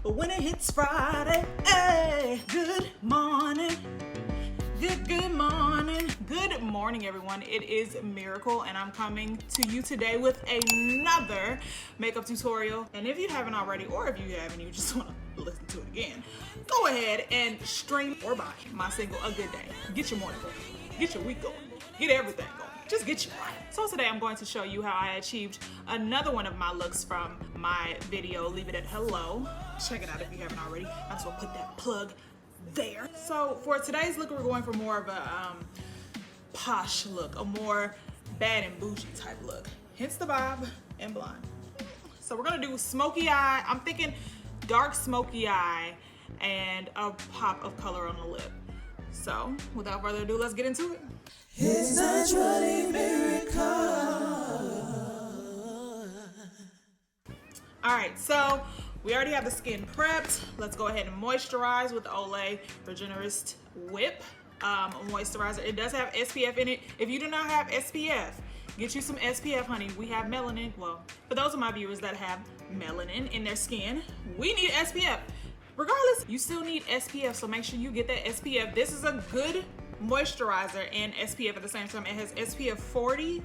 But when it hits Friday, hey, good morning. Good morning. Good morning, everyone. It is Miracle, and I'm coming to you today with another makeup tutorial. And if you haven't already, or if you have and you just want to listen to it again, go ahead and stream or buy my single, A Good Day. Get your morning going. Get your week going. Get everything going. Just get you right. So today I'm going to show you how I achieved another one of my looks from my video, Leave It at Hello. Check it out if you haven't already. I just want to put that plug there. So for today's look, we're going for more of a posh look, a more bad and bougie type look. Hence the vibe and blonde. So we're gonna do smoky eye. I'm thinking dark smoky eye and a pop of color on the lip. So without further ado, let's get into it. It's naturally miracle. All right, so we already have the skin prepped. Let's go ahead and moisturize with the Olay Regenerist Whip moisturizer. It does have SPF in it. If you do not have SPF, get you some SPF, honey. We have melanin. Well, for those of my viewers that have melanin in their skin, we need SPF. Regardless, you still need SPF, so make sure you get that SPF. This is a good moisturizer and SPF at the same time. It has SPF 40.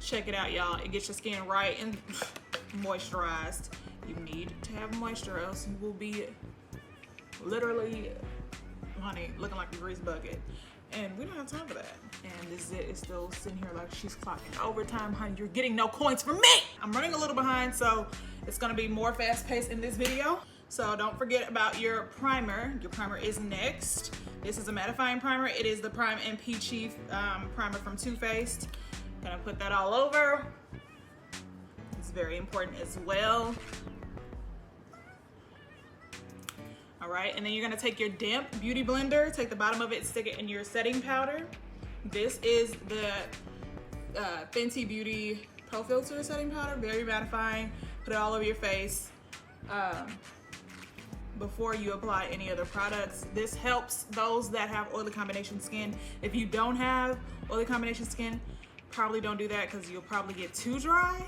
Check it out, y'all. It gets your skin right and moisturized. You need to have moisture, else you will be literally, honey, looking like a grease bucket. And we don't have time for that. And this Zit is still sitting here like she's clocking overtime, honey. You're getting no coins from me. I'm running a little behind, so it's gonna be more fast-paced in this video. So don't forget about your primer. Your primer is next. This is a mattifying primer. It is the Prime and Peachy primer from Too Faced. Gonna put that all over. It's very important as well. All right, and then you're gonna take your damp beauty blender, take the bottom of it, stick it in your setting powder. This is the Fenty Beauty Pro Filter setting powder, very mattifying. Put it all over your face before you apply any other products. This helps those that have oily combination skin. If you don't have oily combination skin, probably don't do that because you'll probably get too dry.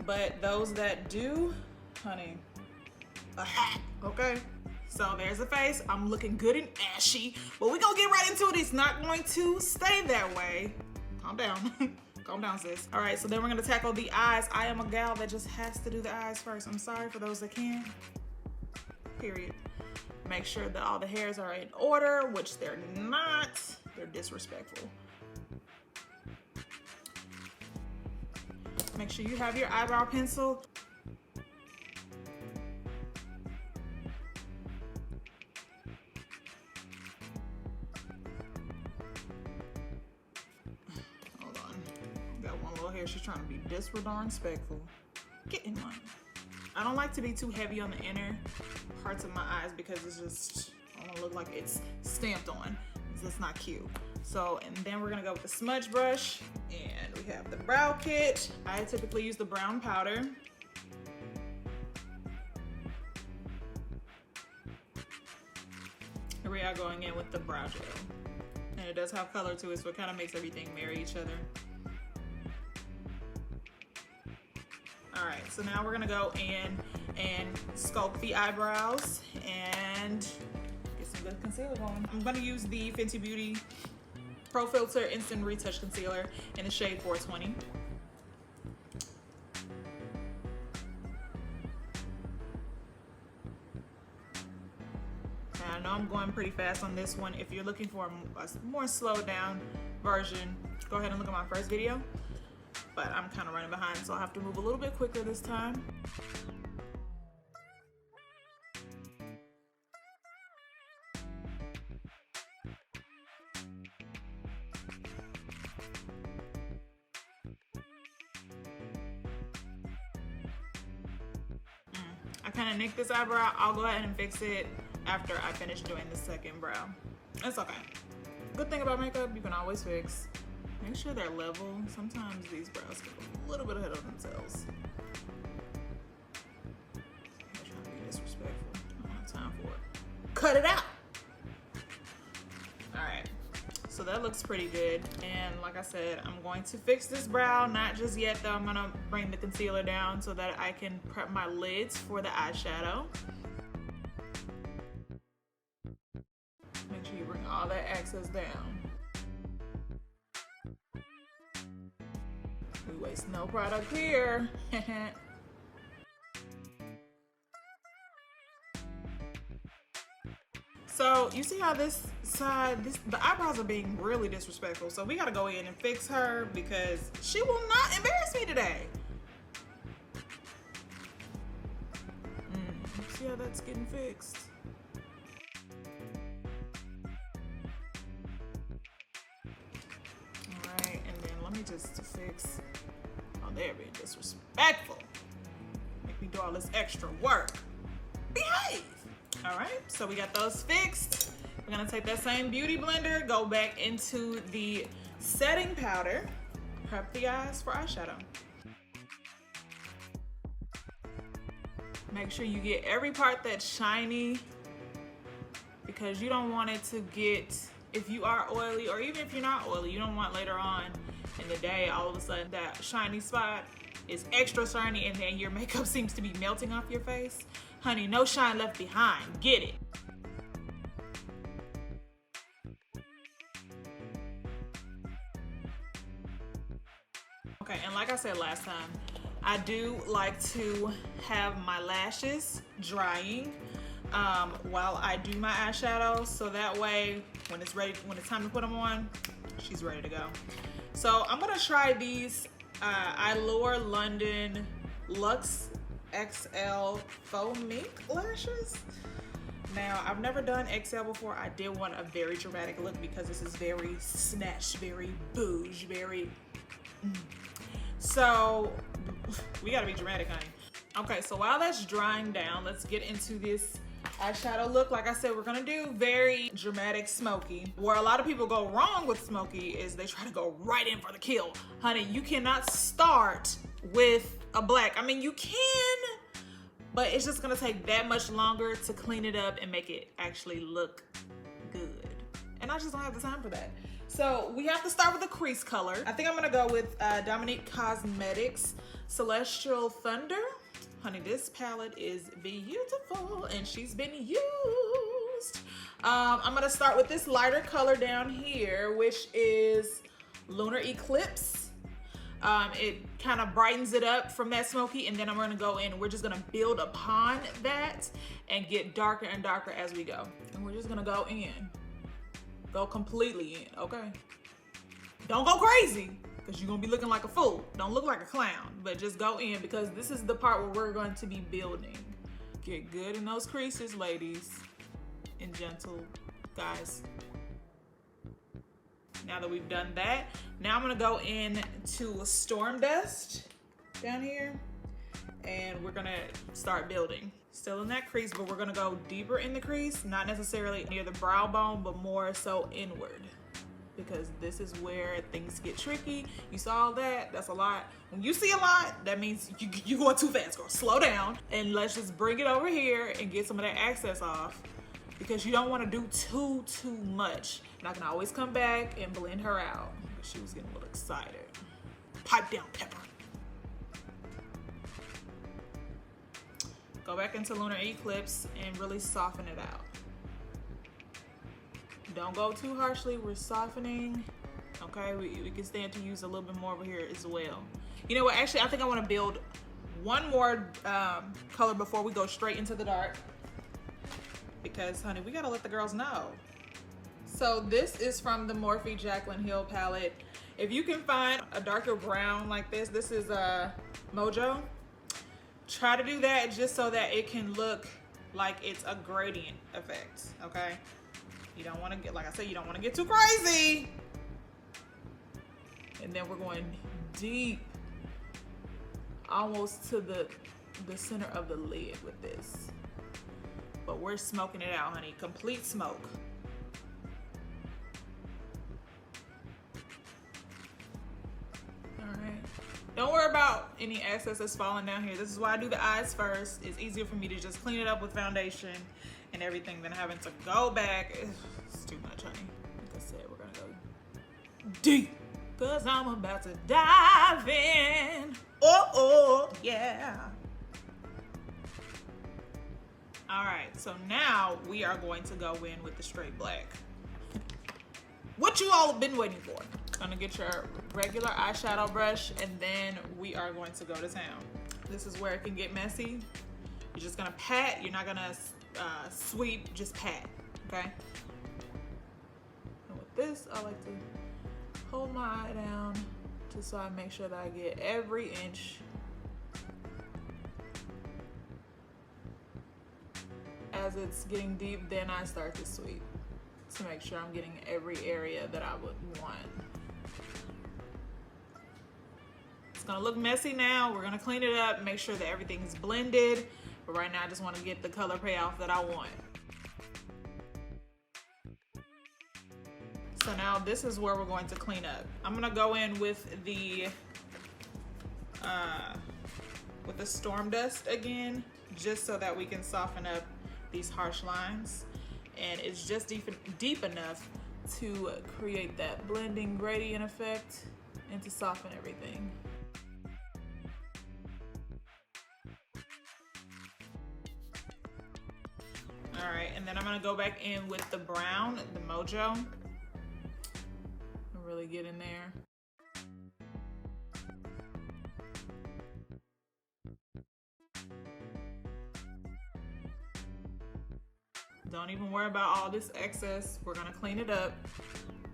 But those that do, honey, a hat, okay? So there's the face. I'm looking good and ashy, but we're gonna get right into it. It's not going to stay that way. Calm down. Calm down, sis. All right, so then we're gonna tackle the eyes. I am a gal that just has to do the eyes first. I'm sorry for those that can. Period. Make sure that all the hairs are in order, which they're not. They're disrespectful. Make sure you have your eyebrow pencil. Hold on. Got one little hair. She's trying to be disrespectful. Get in line. I don't like to be too heavy on the inner parts of my eyes because it's just, I don't look like it's stamped on. It's just not cute. So, and then we're gonna go with the smudge brush, and we have the brow kit. I typically use the brown powder. Here we are going in with the brow gel. And it does have color to it, so it kind of makes everything marry each other. All right, so now we're gonna go in and sculpt the eyebrows and get some good concealer going. I'm gonna use the Fenty Beauty Pro Filter Instant Retouch Concealer in the shade 420. Now, I know I'm going pretty fast on this one. If you're looking for a more slowed down version, go ahead and look at my first video. But I'm kind of running behind, so I'll have to move a little bit quicker this time. I kind of nicked this eyebrow. I'll go ahead and fix it after I finish doing the second brow. It's okay. Good thing about makeup, you can always fix. Make sure they're level. Sometimes these brows get a little bit ahead of themselves. I'm trying to be disrespectful. I don't have time for it. Cut it out! Alright, so that looks pretty good. And like I said, I'm going to fix this brow. Not just yet though. I'm gonna bring the concealer down so that I can prep my lids for the eyeshadow. that excess down. We waste no product here. So you see how this side, the eyebrows are being really disrespectful. So we gotta go in and fix her because she will not embarrass me today. See how that's getting fixed? Alright, and then let me just fix. Oh, they're being disrespectful. Make me do all this extra work. Behave! Alright, so we got those fixed. We're gonna take that same beauty blender, go back into the setting powder, prep the eyes for eyeshadow. Make sure you get every part that's shiny because you don't want it to get, if you are oily or even if you're not oily, you don't want later on in the day all of a sudden that shiny spot is extra shiny and then your makeup seems to be melting off your face. Honey, no shine left behind. Get it. Okay, and like I said last time, I do like to have my lashes drying while I do my eyeshadow, so that way when it's ready, when it's time to put them on, she's ready to go. So I'm gonna try these Eyeliner London Luxe XL Faux Mink lashes. Now, I've never done XL before. I did want a very dramatic look because this is very snatched, very bouge, very... So, we gotta be dramatic, honey. Okay, so while that's drying down, let's get into this eyeshadow look. Like I said, we're gonna do very dramatic smoky. Where a lot of people go wrong with smoky is they try to go right in for the kill. Honey, you cannot start with a black. I mean, you can, but it's just gonna take that much longer to clean it up and make it actually look good. And I just don't have the time for that. So we have to start with the crease color. I think I'm gonna go with Dominique Cosmetics Celestial Thunder. Honey, this palette is beautiful and she's been used. I'm gonna start with this lighter color down here, which is Lunar Eclipse. It kind of brightens it up from that smoky, and then I'm gonna go in and we're just gonna build upon that and get darker and darker as we go. And we're just gonna go in. Go completely in, okay? Don't go crazy, because you're gonna be looking like a fool. Don't look like a clown, but just go in because this is the part where we're going to be building. Get good in those creases, ladies and gentle guys. Now that we've done that, now I'm gonna go in to Storm Dust down here, and we're gonna start building. Still in that crease, but we're gonna go deeper in the crease, not necessarily near the brow bone, but more so inward, because this is where things get tricky. You saw that, that's a lot. When you see a lot, that means you going too fast, girl. Slow down, and let's just bring it over here and get some of that excess off, because you don't wanna do too much. And I can always come back and blend her out. She was getting a little excited. Pipe down, Pepper. Go back into Lunar Eclipse and really soften it out. Don't go too harshly, we're softening. Okay, we can stand to use a little bit more over here as well. You know what, actually I think I wanna build one more color before we go straight into the dark. Because honey, we gotta let the girls know. So this is from the Morphe Jaclyn Hill palette. If you can find a darker brown like this is Mojo. Try to do that just so that it can look like it's a gradient effect, okay? You don't wanna get, like I said, you don't wanna get too crazy. And then we're going deep, almost to the center of the lid with this. But we're smoking it out, honey, complete smoke. Don't worry about any excess that's falling down here. This is why I do the eyes first. It's easier for me to just clean it up with foundation and everything than having to go back. It's too much, honey. Like I said, we're gonna go deep, cause I'm about to dive in. Oh, yeah. All right, so now we are going to go in with the straight black. What you all have been waiting for. Gonna get your regular eyeshadow brush, and then we are going to go to town. This is where it can get messy. You're just gonna pat. You're not gonna sweep, just pat, okay? And with this, I like to hold my eye down just so I make sure that I get every inch. As it's getting deep, then I start to sweep to make sure I'm getting every area that I would want. It's gonna look messy now. We're gonna clean it up, make sure that everything's blended. But right now I just wanna get the color payoff that I want. So now this is where we're going to clean up. I'm gonna go in with the Storm Dust again, just so that we can soften up these harsh lines. And it's just deep enough to create that blending gradient effect and to soften everything. All right, and then I'm gonna go back in with the brown, the Mojo, and really get in there. Don't even worry about all this excess. We're gonna clean it up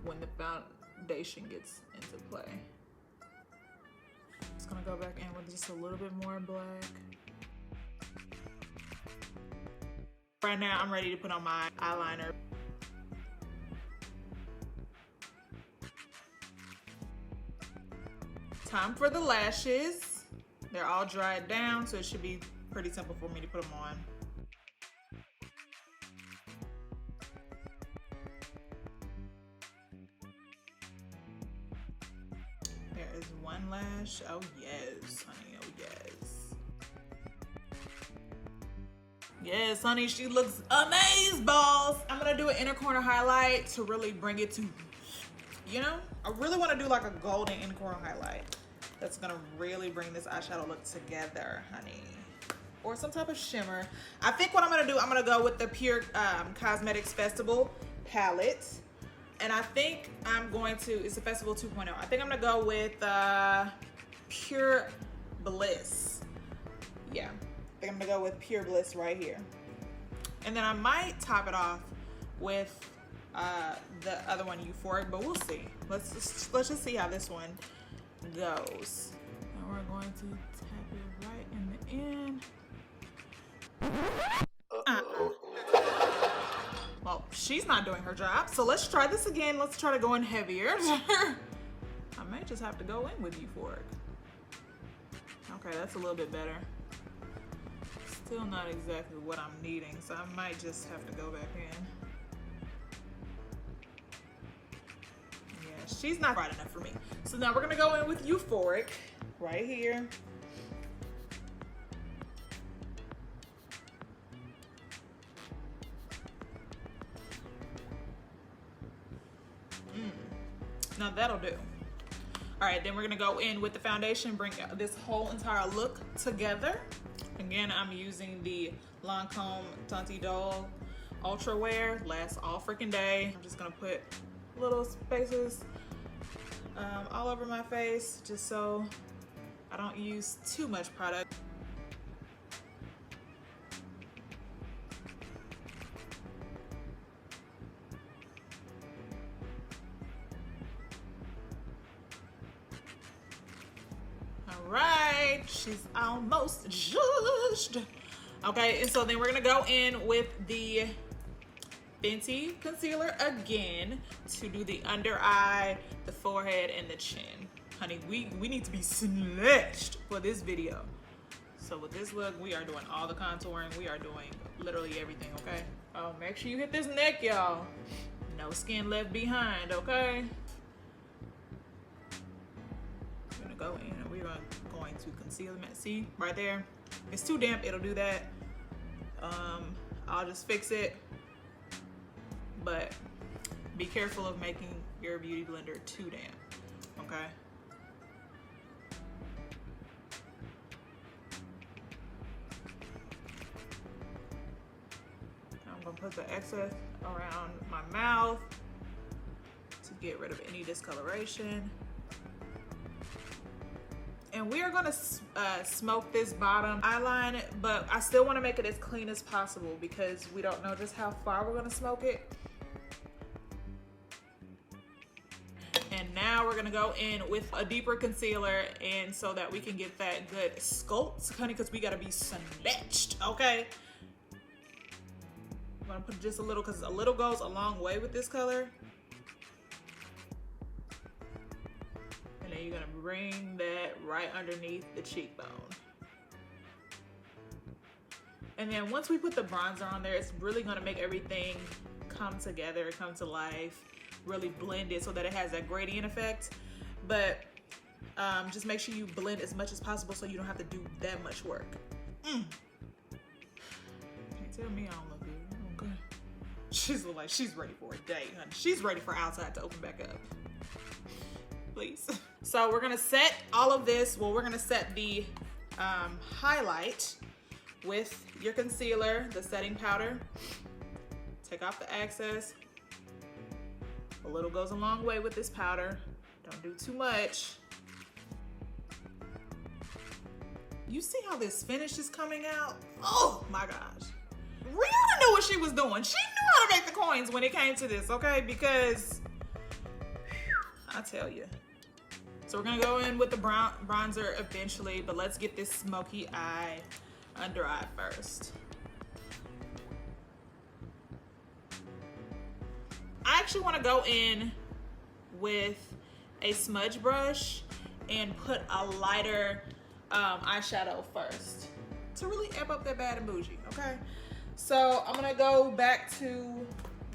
when the foundation gets into play. Just gonna go back in with just a little bit more black. Right now, I'm ready to put on my eyeliner. Time for the lashes. They're all dried down, so it should be pretty simple for me to put them on. There is one lash. Oh yes, honey, oh yes. Yes, honey, she looks amazing, balls. I'm gonna do an inner corner highlight to really bring it to, you know, I really wanna do like a golden inner corner highlight. That's gonna really bring this eyeshadow look together, honey. Or some type of shimmer. I think what I'm gonna do, I'm gonna go with the Pure Cosmetics Festival palette. And I think I'm going to, it's a Festival 2.0. I think I'm gonna go with Pure Bliss. Yeah, I think I'm gonna go with Pure Bliss right here. And then I might top it off with the other one, Euphoric, but we'll see. Let's just see how this one goes. And we're going to tap it right in the end. Well, she's not doing her job, so let's try this again. Let's try to go in heavier. I may just have to go in with Euphoric. Okay, that's a little bit better. Still not exactly what I'm needing, so I might just have to go back in. Yeah, she's not bright enough for me. So now we're gonna go in with Euphoric right here. Now that'll do. All right, then we're gonna go in with the foundation, bring this whole entire look together. Again, I'm using the Lancome Tunti Doll Ultra Wear, lasts all freaking day. I'm just gonna put little spaces all over my face, just so I don't use too much product. Right, she's almost judged. Okay, and so then we're gonna go in with the Fenty concealer again to do the under eye, the forehead, and the chin. Honey, we need to be snatched for this video. So with this look, we are doing all the contouring. We are doing literally everything, okay? Oh, make sure you hit this neck, y'all. No skin left behind, okay? We're gonna go in and we're going to conceal them. See, right there? It's too damp, it'll do that. I'll just fix it. But be careful of making your beauty blender too damp, okay? I'm gonna put the excess around my mouth to get rid of any discoloration. And we are gonna smoke this bottom eyeline, but I still wanna make it as clean as possible because we don't know just how far we're gonna smoke it. And now we're gonna go in with a deeper concealer, and so that we can get that good sculpt, honey, because we gotta be snatched, okay? I'm gonna put just a little, because a little goes a long way with this color. And then you're gonna bring that right underneath the cheekbone. And then once we put the bronzer on there, it's really gonna make everything come together, come to life, really blend it so that it has that gradient effect. But just make sure you blend as much as possible so you don't have to do that much work. Can't tell me I don't look good. Okay. She's like, she's ready for a date, honey. She's ready for outside to open back up. Please. So we're gonna set all of this. Well, we're gonna set the highlight with your concealer, the setting powder. Take off the excess. A little goes a long way with this powder. Don't do too much. You see how this finish is coming out? Oh my gosh. Rihanna knew what she was doing. She knew how to make the coins when it came to this, okay? Because, I tell you. So we're gonna go in with the bronzer eventually, but let's get this smoky eye under eye first. I actually want to go in with a smudge brush and put a lighter eyeshadow first to really amp up that Bad and Boujie, okay? So I'm gonna go back to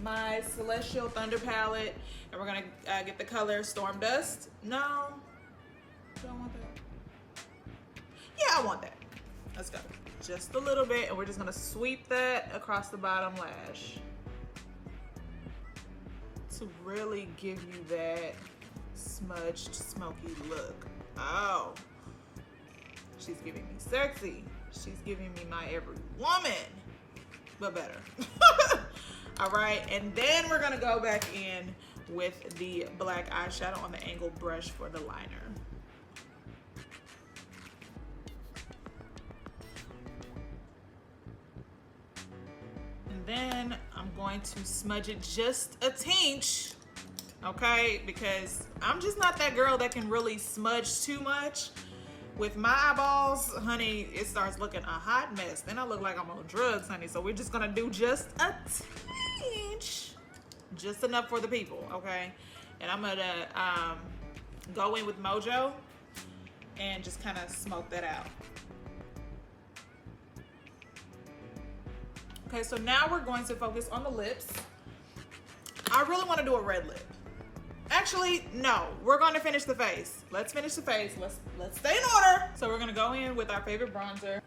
my Celestial Thunder palette, and we're gonna get the color Storm Dust. No, don't want that. Yeah, I want that. Let's go. Just a little bit, and we're just gonna sweep that across the bottom lash to really give you that smudged, smoky look. Oh, she's giving me sexy. She's giving me my every woman, but better. All right, and then we're gonna go back in with the black eyeshadow on the angled brush for the liner. And then I'm going to smudge it just a tinge, okay? Because I'm just not that girl that can really smudge too much. With my eyeballs, honey, it starts looking a hot mess. Then I look like I'm on drugs, honey. So we're just gonna do just a tinge, just enough for the people, okay? And I'm gonna go in with Mojo and just kind of smoke that out. Okay, so now we're going to focus on the lips. I really want to do a red lip. Actually, no, we're going to finish the face. Let's finish the face. Let's stay in order. So we're going to go in with our favorite bronzer,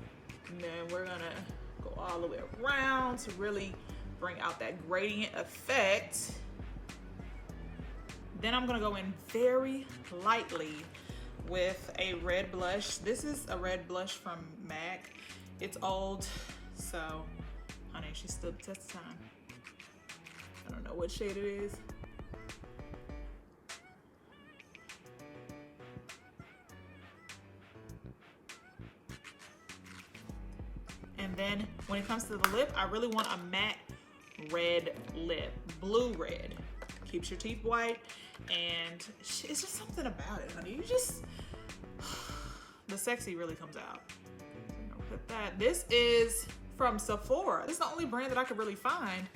and then we're going to go all the way around to really bring out that gradient effect. Then I'm going to go in very lightly with a red blush. This is a red blush from MAC. It's old, so honey, she stood the test of time. I don't know what shade it is. And then when it comes to the lip, I really want a matte red lip, blue red. Keeps your teeth white, and it's just something about it, honey. You just, the sexy really comes out. So put that. This is from Sephora. This is the only brand that I could really find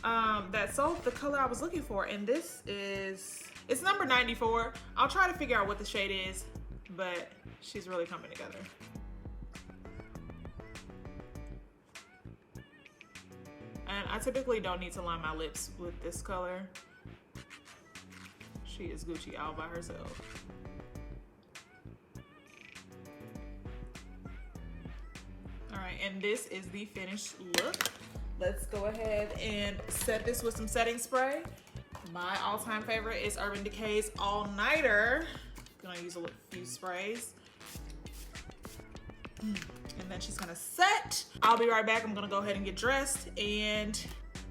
that sold the color I was looking for, and this is, it's number 94. I'll try to figure out what the shade is, but she's really coming together. And I typically don't need to line my lips with this color. She is Gucci all by herself. All right, and this is the finished look. Let's go ahead and set this with some setting spray. My all-time favorite is Urban Decay's All Nighter. Gonna use a few sprays. And then she's gonna set. I'll be right back. I'm gonna go ahead and get dressed and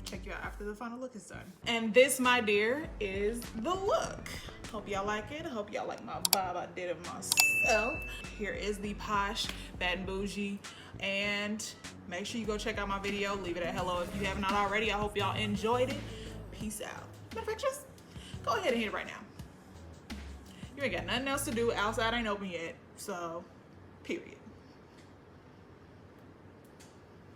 check you out after the final look is done. And this, my dear, is the look. Hope y'all like it. Hope y'all like my vibe. I did it myself. Here is the Posh Baddie Boujie, and make sure you go check out my video. Leave it at hello if you have not already. I hope y'all enjoyed it. Peace out. Matter of fact, just go ahead and hit it right now. You ain't got nothing else to do. Outside ain't open yet, so period.